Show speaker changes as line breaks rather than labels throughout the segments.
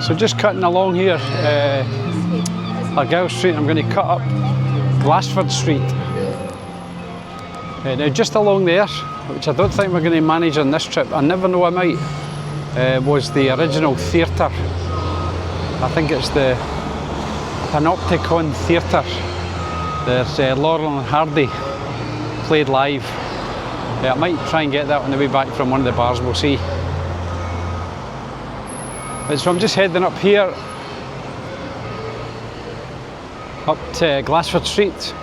So just cutting along here, Argyle Street, I'm going to cut up Glasford Street. Now just along there, which I don't think we're going to manage on this trip, I never know I might, was the original theatre. I think it's the Panopticon Theatre. There's Laurel and Hardy played live. I might try and get that on the way back from one of the bars, we'll see. So I'm just heading up here, up to Glasford Street.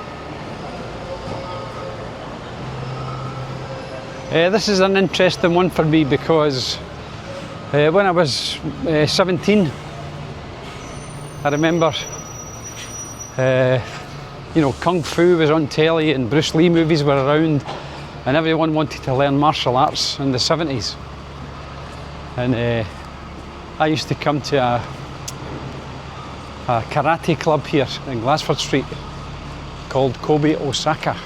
This is an interesting one for me because when I was 17, I remember, you know, Kung Fu was on telly and Bruce Lee movies were around and everyone wanted to learn martial arts in the 70s. And I used to come to a karate club here in Glasford Street called Kobe Osaka.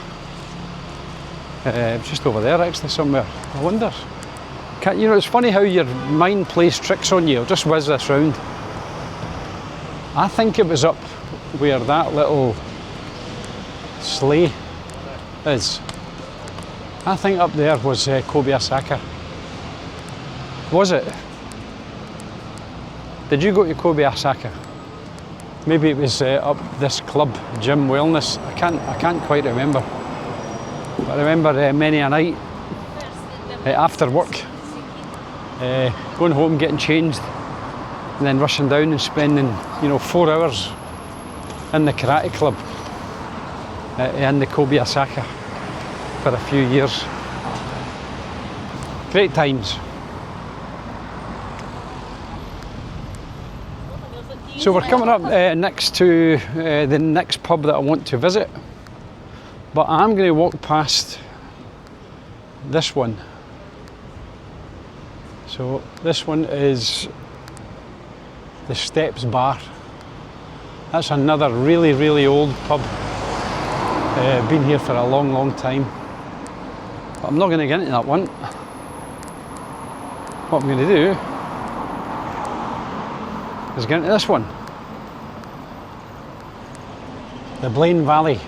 Just over there actually somewhere. I wonder, you know, it's funny how your mind plays tricks on you. I'll just whiz this round. I think it was up where that little sleigh is. I think up there was Kobe Osaka. Was it? Did you go to Kobe Osaka? Maybe it was up this club, Gym Wellness. I can't quite remember. But I remember many a night after work, going home, getting changed, and then rushing down and spending, you know, 4 hours in the karate club in the Kobe Osaka for a few years. Great times. So we're coming up next to the next pub that I want to visit, but I'm going to walk past this one. So this one is the Steps Bar. That's another really, really old pub. Been here for a long, long time. But I'm not going to get into that one. What I'm going to do is get into this one. The Blaine Valley.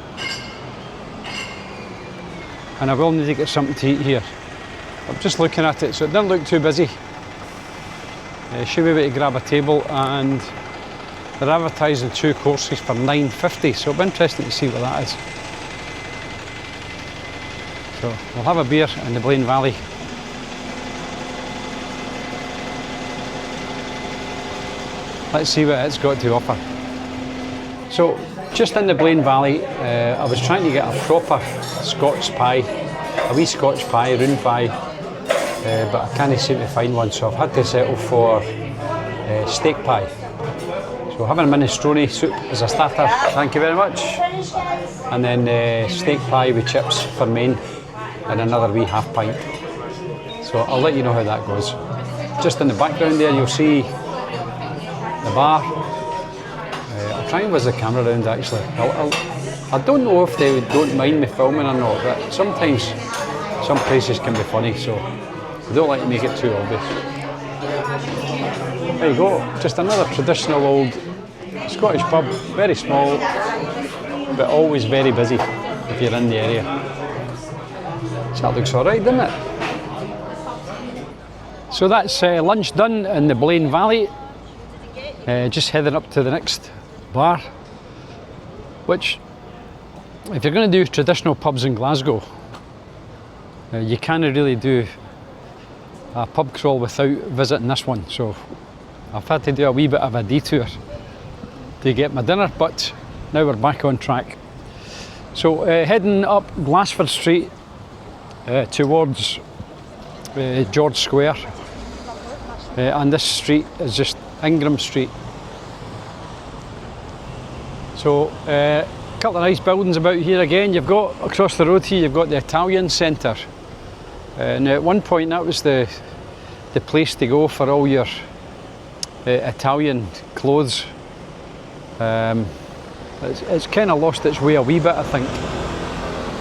And I will need to get something to eat here. I'm just looking at it, so it doesn't look too busy. Should be able to grab a table, and they're advertising 2 courses for £9.50, so it'll be interesting to see what that is. So we'll have a beer in the Blaine Valley. Let's see what it's got to offer. So just in the Blaine Valley, I was trying to get a proper Scots pie, a wee Scotch pie, round pie, but I can't seem to find one, so I've had to settle for steak pie. So having a minestrone soup as a starter, thank you very much. And then steak pie with chips for main, and another wee half pint. So I'll let you know how that goes. Just in the background there, you'll see the bar. I'll try and whiz the camera around actually. I don't know if they don't mind me filming or not, but sometimes some places can be funny, so I don't like to make it too obvious. There you go, just another traditional old Scottish pub, very small, but always very busy if you're in the area. So that looks alright, doesn't it? So that's lunch done in the Blaine Valley. Just heading up to the next bar, which, if you're going to do traditional pubs in Glasgow, you can't really do a pub crawl without visiting this one. So I've had to do a wee bit of a detour to get my dinner, but now we're back on track. So heading up Glasford Street towards George Square, and this street is just Ingram Street. So a couple of nice buildings about here again. You've got across the road here, you've got the Italian Centre. Now at one point that was the place to go for all your Italian clothes. It's kind of lost its way a wee bit, I think,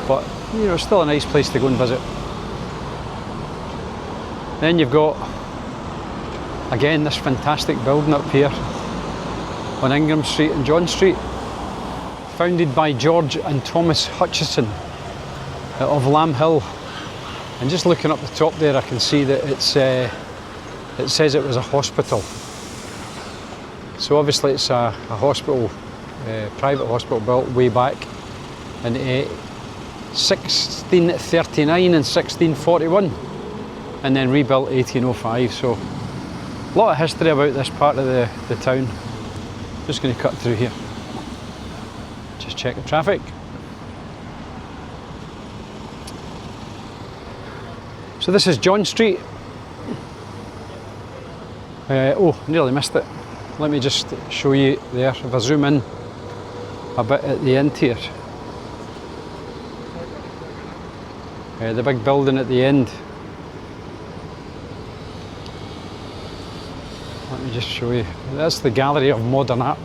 but you know, still a nice place to go and visit. Then you've got Again, this fantastic building up here on Ingram Street and John Street, founded by George and Thomas Hutcheson of Lamb Hill. And just looking up the top there, I can see that it says it was a hospital. So obviously it's a hospital, private hospital built way back in 1639 and 1641, and then rebuilt 1805. So a lot of history about this part of the town. Just going to cut through here. Just check the traffic. So this is John Street. Oh, nearly missed it. Let me just show you there. If I zoom in a bit at the end here. The big building at the end. Let me just show you. That's the Gallery of Modern Art.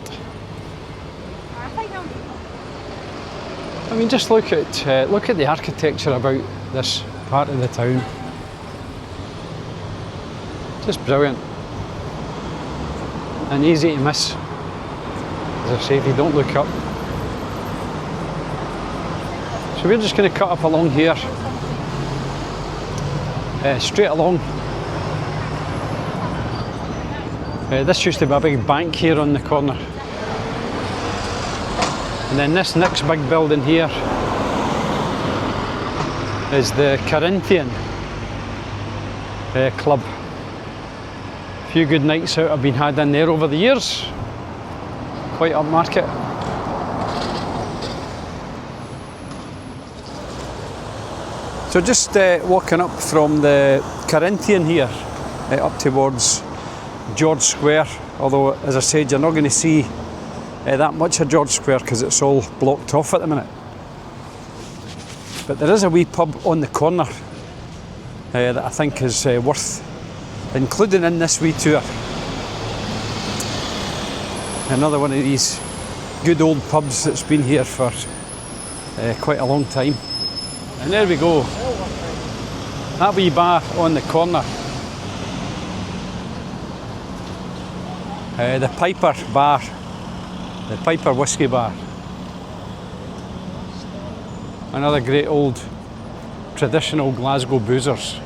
I mean, just look at the architecture about this part of the town. Just brilliant. And easy to miss, as I say, if you don't look up. So we're just going to cut up along here, straight along. This used to be a big bank here on the corner. And then this next big building here is the Corinthian Club. A few good nights out have been had in there over the years. Quite upmarket. So just walking up from the Corinthian here up towards George Square, although as I said, you're not going to see that much of George Square because it's all blocked off at the minute. But there is a wee pub on the corner that I think is worth including in this wee tour. Another one of these good old pubs that's been here for quite a long time. And there we go. That wee bar on the corner. The Piper Bar. The Piper Whiskey Bar. Another great old traditional Glasgow boozers.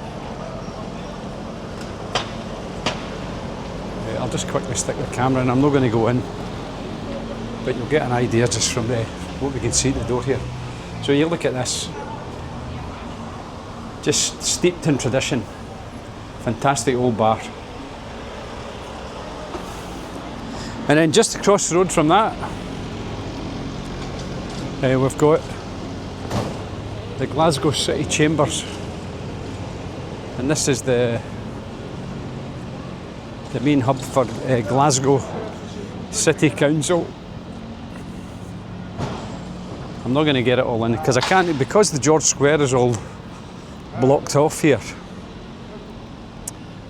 I'll just quickly stick the camera in. I'm not going to go in, but you'll get an idea just from what we can see at the door here. So you look at this, just steeped in tradition. Fantastic old bar. And then just across the road from that, we've got the Glasgow City Chambers, and this is the main hub for Glasgow City Council. I'm not going to get it all in because I can't, because the George Square is all blocked off here.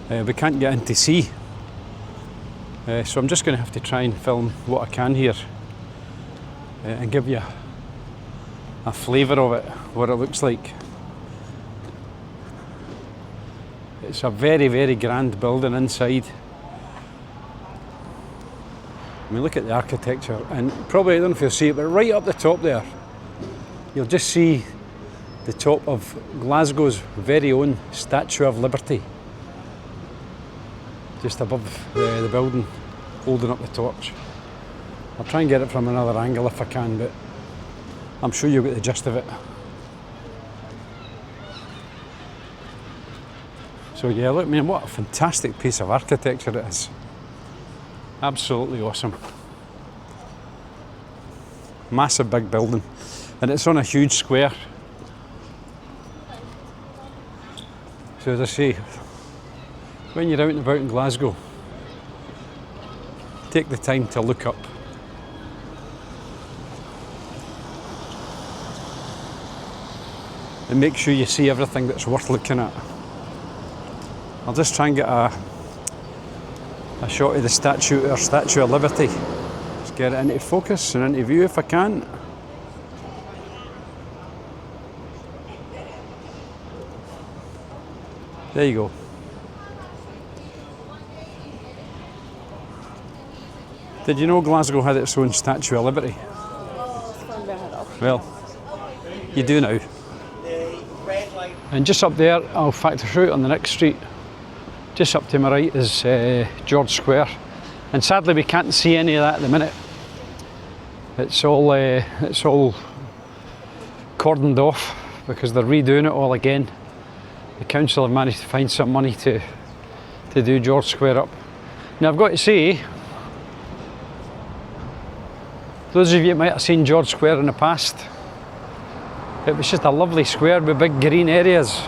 We can't get in to see. So I'm just going to have to try and film what I can here and give you a flavour of it, what it looks like. It's a very, very grand building inside. I mean, look at the architecture, and probably, I don't know if you'll see it, but right up the top there, you'll just see the top of Glasgow's very own Statue of Liberty. Just above the building, holding up the torch. I'll try and get it from another angle if I can, but I'm sure you'll get the gist of it. So yeah, look, man, what a fantastic piece of architecture it is. Absolutely awesome. Massive big building, and it's on a huge square. So as I say, when you're out and about in Glasgow, take the time to look up. And make sure you see everything that's worth looking at. I'll just try and get a shot of the Statue of Liberty. Just get it into focus and into view if I can. There you go. Did you know Glasgow had its own Statue of Liberty? Well, you do now. And just up there, I'll factor through on the next street. Just up to my right is George Square. And sadly we can't see any of that at the minute. It's all cordoned off because they're redoing it all again. The council have managed to find some money to do George Square up. Now I've got to say, those of you that might have seen George Square in the past, it was just a lovely square with big green areas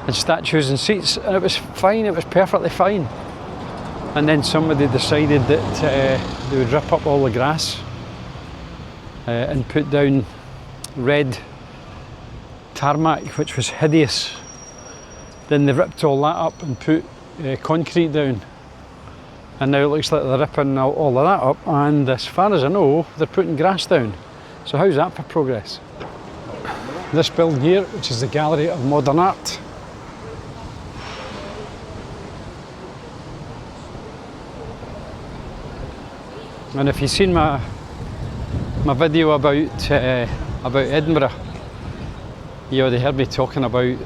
and statues and seats, and it was fine, it was perfectly fine. And then somebody decided that they would rip up all the grass and put down red tarmac, which was hideous. Then they ripped all that up and put concrete down. And now it looks like they're ripping all of that up, and as far as I know, they're putting grass down. So how's that for progress? This building here, which is the Gallery of Modern Art. And if you've seen my video about Edinburgh, you already heard me talking about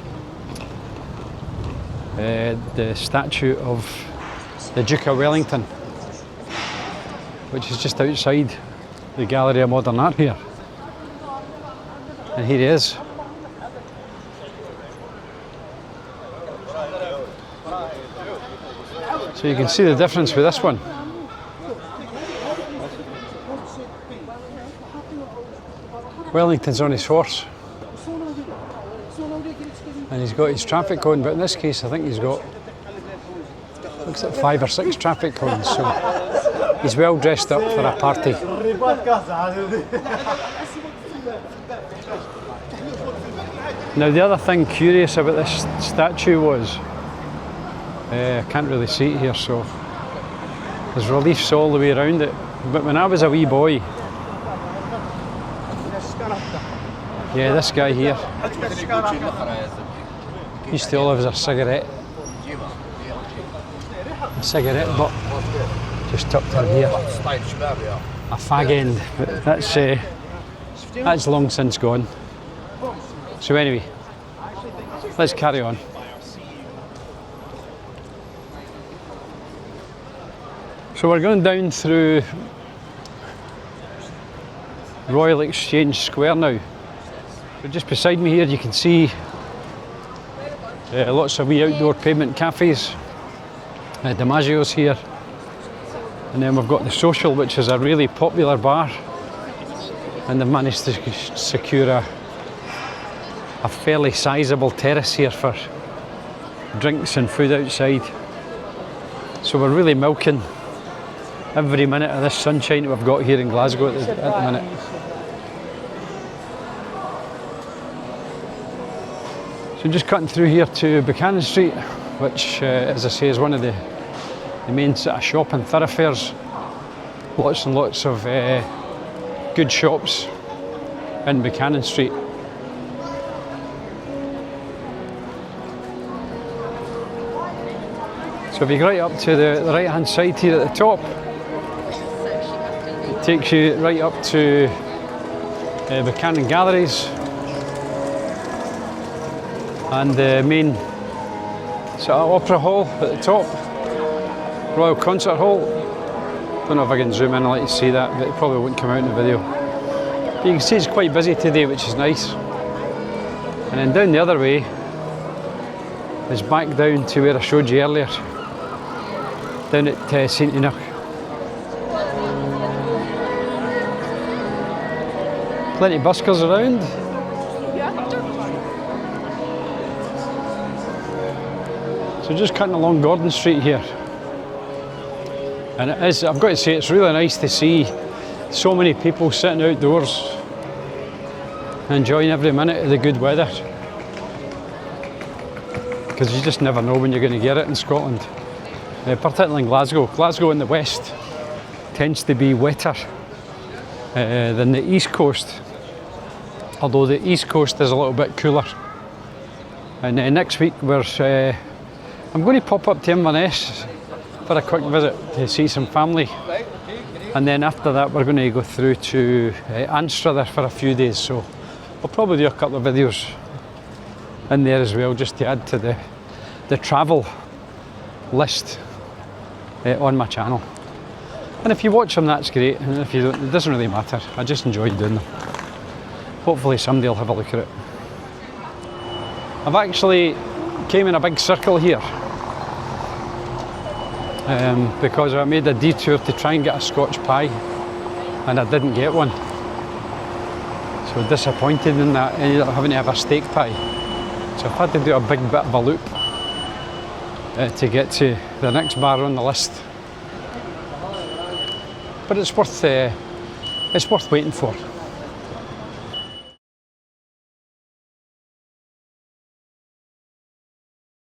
the statue of the Duke of Wellington, which is just outside the Gallery of Modern Art here. And here he is. So you can see the difference with this one. Wellington's on his horse and he's got his traffic cone, but in this case I think he's got, looks like 5 or 6 traffic cones, so he's well dressed up for a party. Now the other thing curious about this statue was, I can't really see it here, so there's reliefs all the way around it, but when I was a wee boy, yeah, this guy here used to always have a cigarette butt just tucked in here, a fag end, but that's long since gone. So anyway, let's carry on. So we're going down through Royal Exchange Square now. But just beside me here you can see lots of wee outdoor pavement cafes. DiMaggio's here. And then we've got the Social, which is a really popular bar. And they've managed to secure a fairly sizable terrace here for drinks and food outside. So we're really milking every minute of this sunshine that we've got here in Glasgow at the minute. So just cutting through here to Buchanan Street, which as I say is one of the main sort of shopping thoroughfares. Lots and lots of good shops in Buchanan Street. So if you go right up to the right hand side here at the top, it takes you right up to Buchanan Galleries and the main sort of opera hall at the top, Royal Concert Hall. Don't know if I can zoom in and let you see that, but it probably won't come out in the video. But you can see it's quite busy today, which is nice. And then down the other way is back down to where I showed you earlier, down at St Enoch. Plenty of buskers around. So just cutting along Gordon Street here. And it is, I've got to say, it's really nice to see so many people sitting outdoors enjoying every minute of the good weather. Because you just never know when you're going to get it in Scotland. Particularly in Glasgow. Glasgow in the west tends to be wetter than the east coast. Although the east coast is a little bit cooler. And next week I'm going to pop up to Inverness for a quick visit to see some family. And then after that we're going to go through to Anstruther for a few days, so I'll probably do a couple of videos in there as well, just to add to the travel list on my channel. And if you watch them, that's great, and if you don't, it doesn't really matter. I just enjoy doing them. Hopefully somebody will have a look at it. I've actually came in a big circle here because I made a detour to try and get a Scotch pie and I didn't get one. So disappointed in that, ended up having to have a steak pie. So I've had to do a big bit of a loop to get to the next bar on the list. But it's worth waiting for.